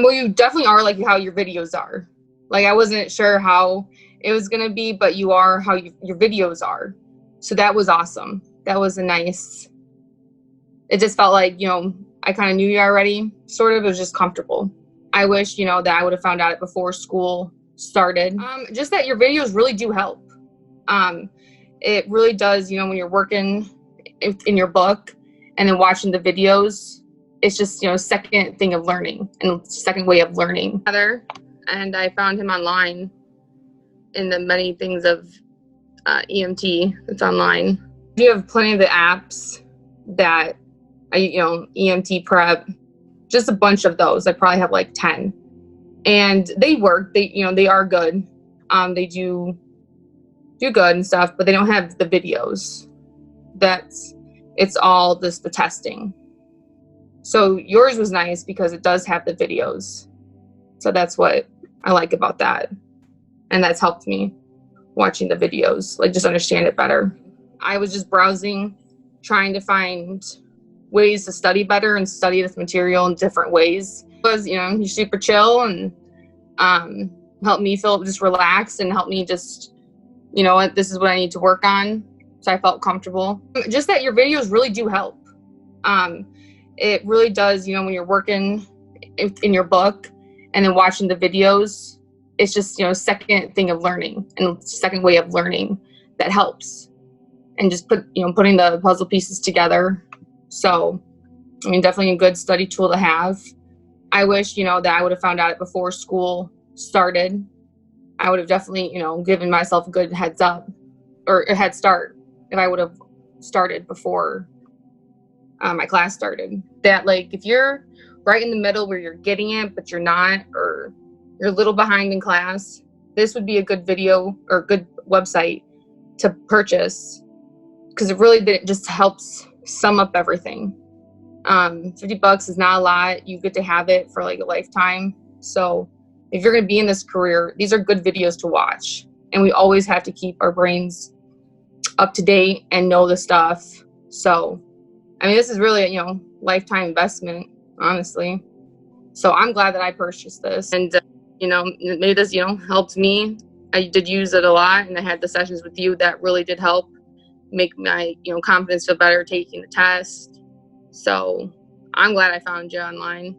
Well, you definitely are like how your videos are. Like, I wasn't sure how it was going to be, but you are how your videos are. So that was awesome. That was a nice, it just felt like, I kind of knew you already, sort of. It was just comfortable. I wish, that I would have found out it before school started. Just that your videos really do help. It really does, when you're working in your book and then watching the videos, it's just, second thing of learning and second way of learning. And I found him online in the many things of EMT that's online. You have plenty of the apps that, EMT prep, just a bunch of those. I probably have like 10. And they work, they are good. They do good and stuff, but they don't have the videos. It's all just the testing. So yours was nice because it does have the videos. So that's what I like about that. And that's helped me watching the videos, like just understand it better. I was just browsing, trying to find ways to study better and study this material in different ways. It was, he's super chill and helped me feel just relaxed and helped me just, this is what I need to work on. So I felt comfortable. Just that your videos really do help. It really does, when you're working in your book and then watching the videos, it's just, second thing of learning and second way of learning that helps. And just putting the puzzle pieces together. So, definitely a good study tool to have. I wish, that I would have found out it before school started. I would have definitely, given myself a good heads up or a head start if I would have started before my class started. That, like, if you're right in the middle where you're getting it, but you're not, or you're a little behind in class, this would be a good video or a good website to purchase because it really just helps sum up everything. $50 is not a lot. You get to have it for like a lifetime. So if you're going to be in this career, these are good videos to watch. And we always have to keep our brains up to date and know the stuff. So, this is really a, lifetime investment, honestly. So I'm glad that I purchased this. And, maybe this, helped me. I did use it a lot, and I had the sessions with you that really did help make my, confidence feel better taking the test. So I'm glad I found you online.